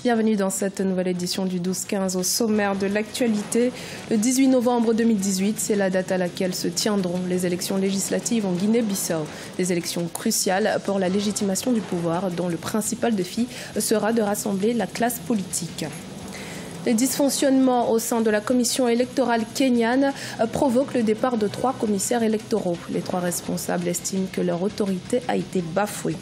Bienvenue dans cette nouvelle édition du 12-15 au sommaire de l'actualité. Le 18 novembre 2018, c'est la date à laquelle se tiendront les élections législatives en Guinée-Bissau. Des élections cruciales pour la légitimation du pouvoir dont le principal défi sera de rassembler la classe politique. Les dysfonctionnements au sein de la commission électorale kenyane provoquent le départ de 3 commissaires électoraux. Les 3 responsables estiment que leur autorité a été bafouée.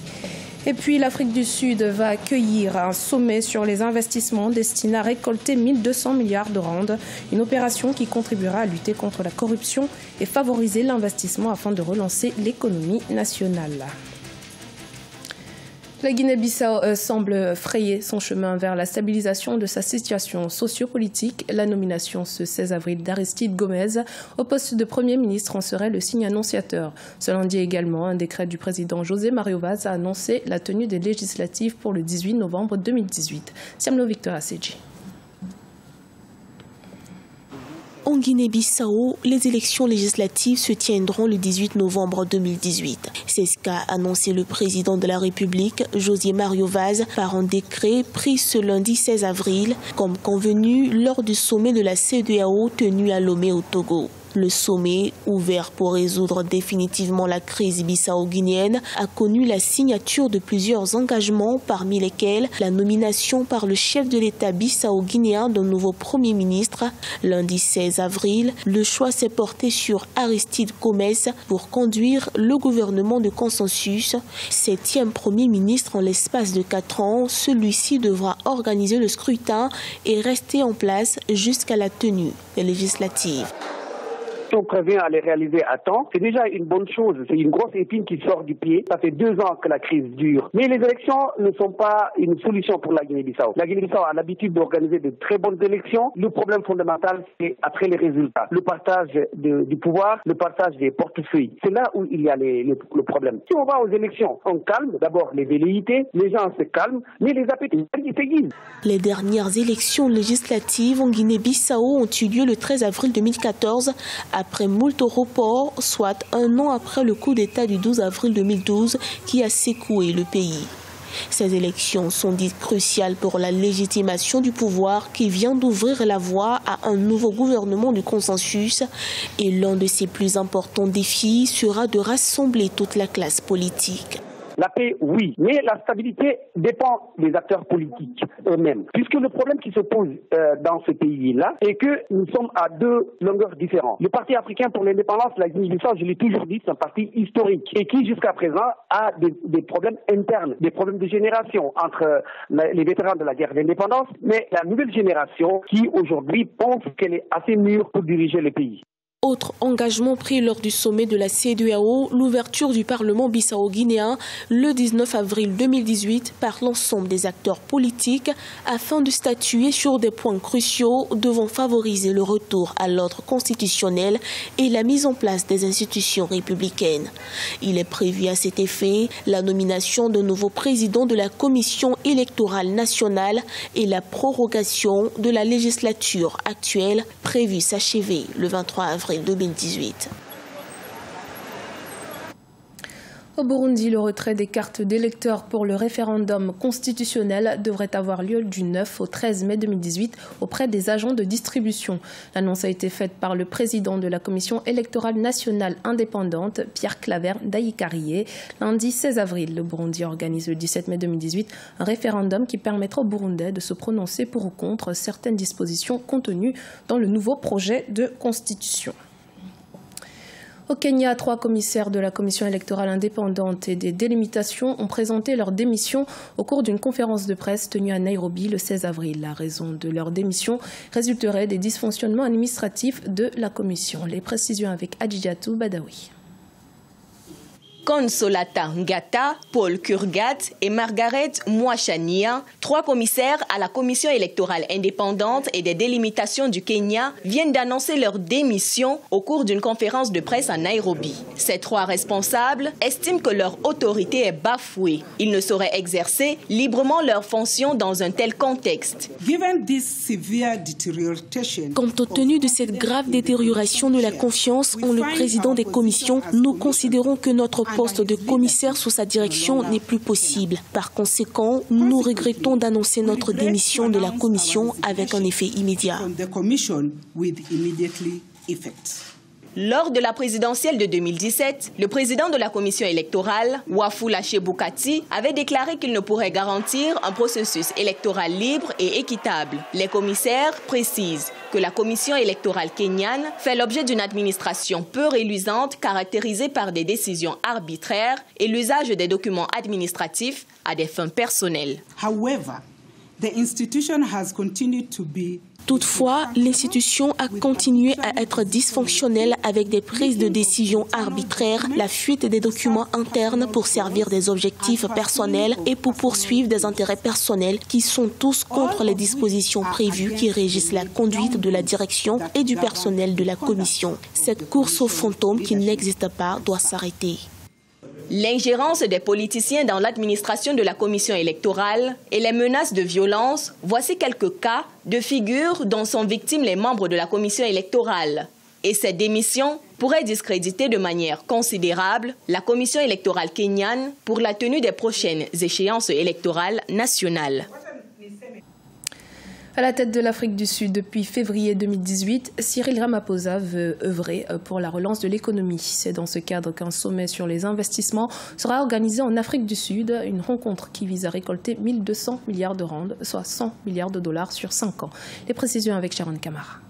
Et puis l'Afrique du Sud va accueillir un sommet sur les investissements destiné à récolter 1200 milliards de rand, une opération qui contribuera à lutter contre la corruption et favoriser l'investissement afin de relancer l'économie nationale. La Guinée-Bissau semble frayer son chemin vers la stabilisation de sa situation sociopolitique. La nomination ce 16 avril d'Aristide Gomez au poste de Premier ministre en serait le signe annonciateur. Ce lundi également, un décret du président José Mario Vaz a annoncé la tenue des législatives pour le 18 novembre 2018. Siamlo Victor Asseji. En Guinée-Bissau, les élections législatives se tiendront le 18 novembre 2018. C'est ce qu'a annoncé le président de la République, José Mario Vaz, par un décret pris ce lundi 16 avril, comme convenu lors du sommet de la CEDEAO tenu à Lomé au Togo. Le sommet, ouvert pour résoudre définitivement la crise bissau-guinéenne, a connu la signature de plusieurs engagements, parmi lesquels la nomination par le chef de l'État bissau-guinéen d'un nouveau Premier ministre. Lundi 16 avril, le choix s'est porté sur Aristide Gomez pour conduire le gouvernement de consensus. 7e Premier ministre en l'espace de 4 ans, celui-ci devra organiser le scrutin et rester en place jusqu'à la tenue des législatives. Si on prévient à les réaliser à temps, c'est déjà une bonne chose. C'est une grosse épine qui sort du pied. Ça fait 2 ans que la crise dure. Mais les élections ne sont pas une solution pour la Guinée-Bissau. La Guinée-Bissau a l'habitude d'organiser de très bonnes élections. Le problème fondamental, c'est après les résultats. Le partage du pouvoir, le partage des portefeuilles. C'est là où il y a le problème. Si on va aux élections, on calme d'abord les velléités, les gens se calment, mais les appétits s'aiguisent. Les dernières élections législatives en Guinée-Bissau ont eu lieu le 13 avril 2014 après moult reports, soit 1 an après le coup d'État du 12 avril 2012 qui a secoué le pays. Ces élections sont dites cruciales pour la légitimation du pouvoir qui vient d'ouvrir la voie à un nouveau gouvernement de consensus et l'un de ses plus importants défis sera de rassembler toute la classe politique. La paix, oui, mais la stabilité dépend des acteurs politiques eux-mêmes. Puisque le problème qui se pose dans ce pays-là est que nous sommes à 2 longueurs différentes. Le Parti africain pour l'indépendance, la Guinée-Bissau, je l'ai toujours dit, c'est un parti historique et qui jusqu'à présent a des problèmes internes, des problèmes de génération entre les vétérans de la guerre d'indépendance, mais la nouvelle génération qui aujourd'hui pense qu'elle est assez mûre pour diriger le pays. Autre engagement pris lors du sommet de la CEDEAO, l'ouverture du Parlement bissau-guinéen le 19 avril 2018 par l'ensemble des acteurs politiques afin de statuer sur des points cruciaux devant favoriser le retour à l'ordre constitutionnel et la mise en place des institutions républicaines. Il est prévu à cet effet la nomination d'un nouveau président de la Commission électorale nationale et la prorogation de la législature actuelle prévue s'achever le 23 avril 2018. Au Burundi, le retrait des cartes d'électeurs pour le référendum constitutionnel devrait avoir lieu du 9 au 13 mai 2018 auprès des agents de distribution. L'annonce a été faite par le président de la Commission électorale nationale indépendante, Pierre Claver Ndayikariye. Lundi 16 avril, le Burundi organise le 17 mai 2018 un référendum qui permettra aux Burundais de se prononcer pour ou contre certaines dispositions contenues dans le nouveau projet de constitution. Au Kenya, 3 commissaires de la Commission électorale indépendante et des délimitations ont présenté leur démission au cours d'une conférence de presse tenue à Nairobi le 16 avril. La raison de leur démission résulterait des dysfonctionnements administratifs de la Commission. Les précisions avec Adjiatou Badawi. Consolata Ngata, Paul Kurgat et Margaret Mwachania, 3 commissaires à la Commission électorale indépendante et des délimitations du Kenya, viennent d'annoncer leur démission au cours d'une conférence de presse à Nairobi. Ces 3 responsables estiment que leur autorité est bafouée. Ils ne sauraient exercer librement leurs fonctions dans un tel contexte. Compte tenu de cette grave détérioration de la confiance en le président des commissions, nous considérons que notre poste de commissaire sous sa direction n'est plus possible. Par conséquent, nous regrettons d'annoncer notre démission de la commission avec un effet immédiat. Lors de la présidentielle de 2017, le président de la commission électorale, Wafula Chebukati, avait déclaré qu'il ne pourrait garantir un processus électoral libre et équitable. Les commissaires précisent que la commission électorale kenyane fait l'objet d'une administration peu reluisante caractérisée par des décisions arbitraires et l'usage des documents administratifs à des fins personnelles. Toutefois, l'institution a continué à être dysfonctionnelle avec des prises de décision arbitraires, la fuite des documents internes pour servir des objectifs personnels et pour poursuivre des intérêts personnels qui sont tous contre les dispositions prévues qui régissent la conduite de la direction et du personnel de la commission. Cette course aux fantômes qui n'existe pas doit s'arrêter. L'ingérence des politiciens dans l'administration de la commission électorale et les menaces de violence, voici quelques cas de figure dont sont victimes les membres de la commission électorale. Et cette démission pourrait discréditer de manière considérable la commission électorale kenyane pour la tenue des prochaines échéances électorales nationales. À la tête de l'Afrique du Sud depuis février 2018, Cyril Ramaphosa veut œuvrer pour la relance de l'économie. C'est dans ce cadre qu'un sommet sur les investissements sera organisé en Afrique du Sud, une rencontre qui vise à récolter 1200 milliards de rand, soit 100 milliards de dollars sur 5 ans. Les précisions avec Sharon Kamara.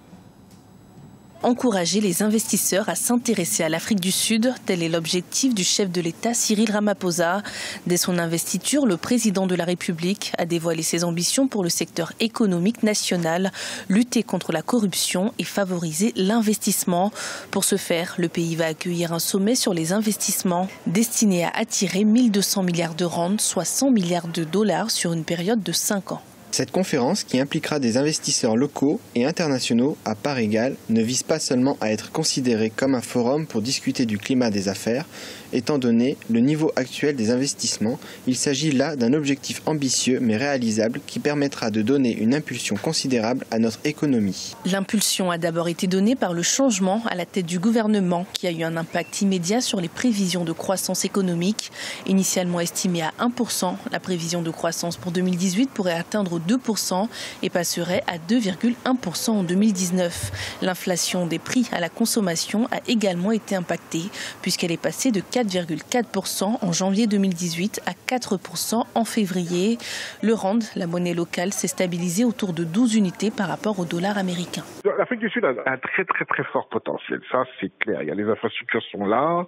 Encourager les investisseurs à s'intéresser à l'Afrique du Sud, tel est l'objectif du chef de l'État Cyril Ramaphosa. Dès son investiture, le président de la République a dévoilé ses ambitions pour le secteur économique national, lutter contre la corruption et favoriser l'investissement. Pour ce faire, le pays va accueillir un sommet sur les investissements destiné à attirer 1200 milliards de rand, soit 100 milliards de dollars sur une période de 5 ans. Cette conférence, qui impliquera des investisseurs locaux et internationaux à part égale, ne vise pas seulement à être considérée comme un forum pour discuter du climat des affaires. Étant donné le niveau actuel des investissements, il s'agit là d'un objectif ambitieux mais réalisable qui permettra de donner une impulsion considérable à notre économie. L'impulsion a d'abord été donnée par le changement à la tête du gouvernement qui a eu un impact immédiat sur les prévisions de croissance économique. Initialement estimée à 1%, la prévision de croissance pour 2018 pourrait atteindre 2% et passerait à 2,1% en 2019. L'inflation des prix à la consommation a également été impactée puisqu'elle est passée de 4,4% en janvier 2018 à 4% en février. Le rand, la monnaie locale, s'est stabilisée autour de 12 unités par rapport au dollar américain. L'Afrique du Sud a un très fort potentiel, ça c'est clair. Il y a les infrastructures sont là,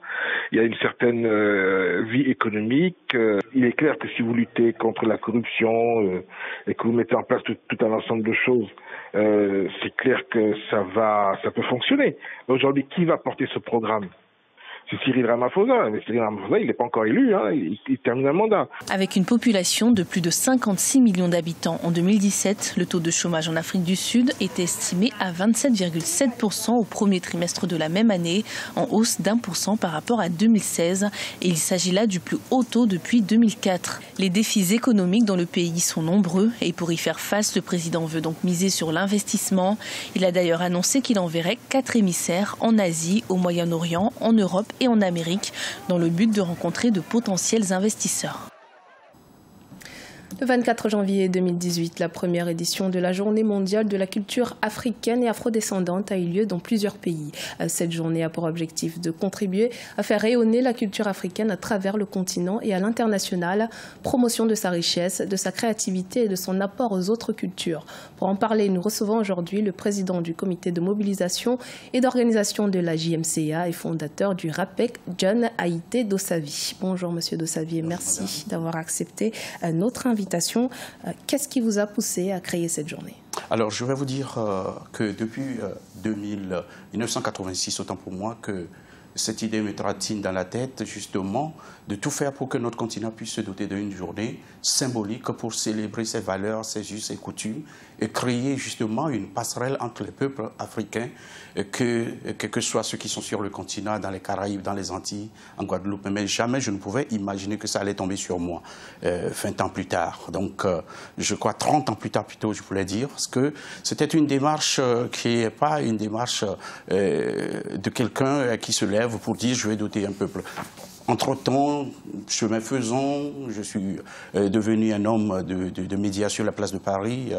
il y a une certaine vie économique. Il est clair que si vous luttez contre la corruption et que vous mettez en place tout un ensemble de choses, c'est clair que ça peut fonctionner. Mais aujourd'hui, qui va porter ce programme ? C'est Cyril Ramaphosa, mais Cyril Ramaphosa, il n'est pas encore élu, il termine un mandat. Avec une population de plus de 56 millions d'habitants en 2017, le taux de chômage en Afrique du Sud était estimé à 27,7% au premier trimestre de la même année, en hausse d'1% par rapport à 2016. Et il s'agit là du plus haut taux depuis 2004. Les défis économiques dans le pays sont nombreux et pour y faire face, le président veut donc miser sur l'investissement. Il a d'ailleurs annoncé qu'il enverrait 4 émissaires en Asie, au Moyen-Orient, en Europe et en Amérique, dans le but de rencontrer de potentiels investisseurs. Le 24 janvier 2018, la première édition de la Journée mondiale de la culture africaine et afrodescendante a eu lieu dans plusieurs pays. Cette journée a pour objectif de contribuer à faire rayonner la culture africaine à travers le continent et à l'international, promotion de sa richesse, de sa créativité et de son apport aux autres cultures. Pour en parler, nous recevons aujourd'hui le président du comité de mobilisation et d'organisation de la JMCA et fondateur du RAPEC, John Haïté Dossavi. Bonjour Monsieur Dossavi et merci d'avoir accepté notre invitation. Qu'est-ce qui vous a poussé à créer cette journée ? Alors, je vais vous dire que depuis 1986, autant pour moi, que cette idée me trottine dans la tête, justement, de tout faire pour que notre continent puisse se doter d'une journée symbolique pour célébrer ses valeurs, ses us et coutumes, et créer justement une passerelle entre les peuples africains, que soit ceux qui sont sur le continent, dans les Caraïbes, dans les Antilles, en Guadeloupe. Mais jamais je ne pouvais imaginer que ça allait tomber sur moi 20 ans plus tard. Donc, je crois 30 ans plus tard, plutôt, je voulais dire, parce que c'était une démarche qui n'est pas une démarche de quelqu'un qui se lève pour dire « je vais doter un peuple ». Entre-temps, chemin faisant, je suis devenu un homme de médias sur la place de Paris,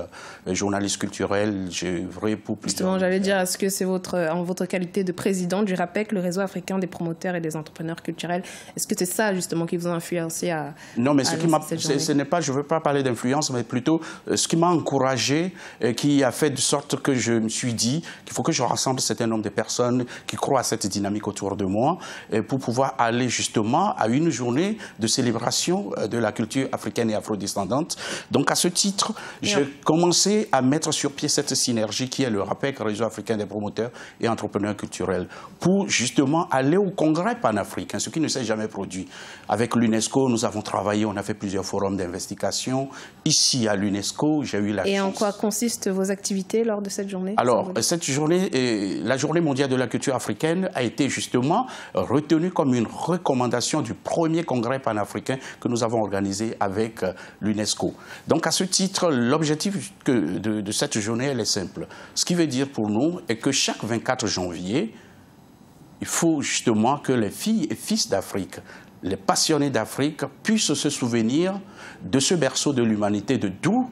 journaliste culturel, j'ai œuvré pour plusieurs... Justement, j'allais dire, est-ce que c'est en votre qualité de président du RAPEC, le réseau africain des promoteurs et des entrepreneurs culturels, est-ce que c'est ça justement qui vous a influencé à... Non, mais ce n'est pas, je ne veux pas parler d'influence, mais plutôt ce qui m'a encouragé, qui a fait de sorte que je me suis dit qu'il faut que je rassemble un certain nombre de personnes qui croient à cette dynamique autour de moi pour pouvoir aller justement à une journée de célébration de la culture africaine et afrodescendante. Donc à ce titre, j'ai commencé à mettre sur pied cette synergie qui est le RAPEC, Réseau africain des promoteurs et entrepreneurs culturels, pour justement aller au congrès panafricain, ce qui ne s'est jamais produit. Avec l'UNESCO, nous avons travaillé, on a fait plusieurs forums d'investigation. Ici à l'UNESCO, j'ai eu la chance... Et en quoi consistent vos activités lors de cette journée? Alors, cette journée, la journée mondiale de la culture africaine a été justement retenue comme une recommandation du premier congrès panafricain que nous avons organisé avec l'UNESCO. Donc à ce titre, l'objectif de cette journée, elle est simple. Ce qui veut dire pour nous est que chaque 24 janvier, il faut justement que les filles et fils d'Afrique, les passionnés d'Afrique, puissent se souvenir de ce berceau de l'humanité, de d'où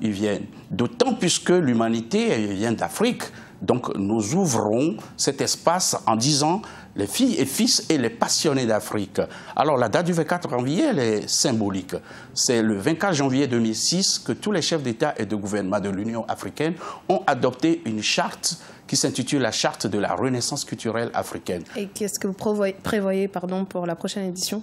ils viennent. D'autant puisque l'humanité vient d'Afrique. Donc nous ouvrons cet espace en disant les filles et fils et les passionnés d'Afrique. Alors la date du 24 janvier, elle est symbolique. C'est le 24 janvier 2006 que tous les chefs d'État et de gouvernement de l'Union africaine ont adopté une charte qui s'intitule la charte de la renaissance culturelle africaine. Et qu'est-ce que vous prévoyez pour la prochaine édition ?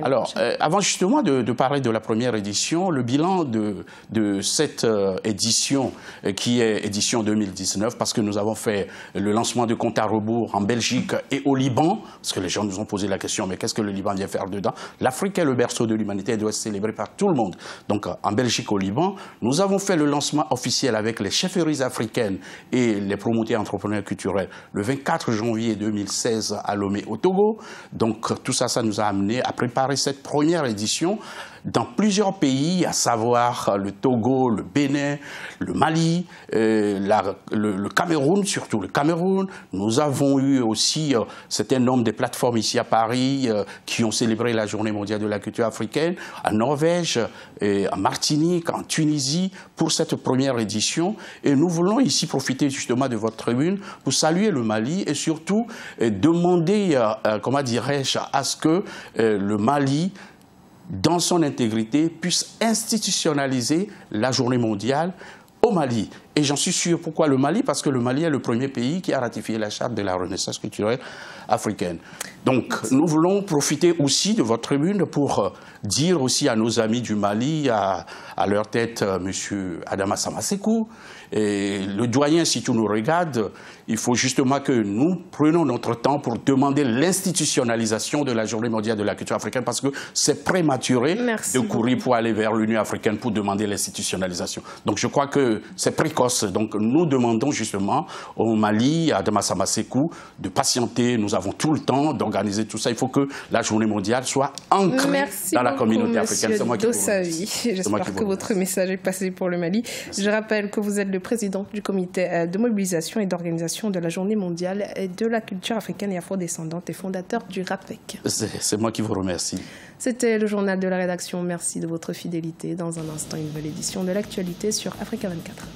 Alors, avant justement de parler de la première édition, le bilan de cette édition, qui est édition 2019, parce que nous avons fait le lancement de compte à rebours en Belgique et au Liban, parce que les gens nous ont posé la question, mais qu'est-ce que le Liban vient faire dedans? L'Afrique est le berceau de l'humanité, elle doit être célébrée par tout le monde. Donc, en Belgique, au Liban, nous avons fait le lancement officiel avec les chefferies africaines et les promoteurs entrepreneurs culturels le 24 janvier 2016 à Lomé, au Togo. Donc, tout ça, ça nous a amené à préparer cette première édition dans plusieurs pays, à savoir le Togo, le Bénin, le Mali, le Cameroun, surtout le Cameroun. Nous avons eu aussi certain nombre de plateformes ici à Paris qui ont célébré la Journée mondiale de la culture africaine, en Norvège, en Martinique, en Tunisie, pour cette première édition. Et nous voulons ici profiter justement de votre tribune pour saluer le Mali et surtout demander, comment dirais-je, à ce que le Mali, dans son intégrité, puisse institutionnaliser la journée mondiale au Mali. Et j'en suis sûr. Pourquoi le Mali? Parce que le Mali est le premier pays qui a ratifié la charte de la renaissance culturelle africaine. Donc, nous voulons profiter aussi de votre tribune pour dire aussi à nos amis du Mali, à leur tête, M. Adama Samasekou, et le doyen, si tout nous regarde, il faut justement que nous prenions notre temps pour demander l'institutionnalisation de la Journée mondiale de la culture africaine, parce que c'est prématuré de courir pour aller vers l'Union africaine pour demander l'institutionnalisation. Donc, je crois que c'est précoce. Donc, nous demandons justement au Mali, à Adama Samasekou, de patienter. Nous avons tout le temps d'organiser tout ça. Il faut que la Journée mondiale soit ancrée dans la communauté africaine. C'est moi qui vous remercie. J'espère que votre message est passé pour le Mali. Merci. Je rappelle que vous êtes le président du comité de mobilisation et d'organisation de la Journée mondiale de la culture africaine et afrodescendante et fondateur du RAPEC. C'est moi qui vous remercie. C'était le journal de la rédaction. Merci de votre fidélité. Dans un instant, une nouvelle édition de l'actualité sur Africa 24.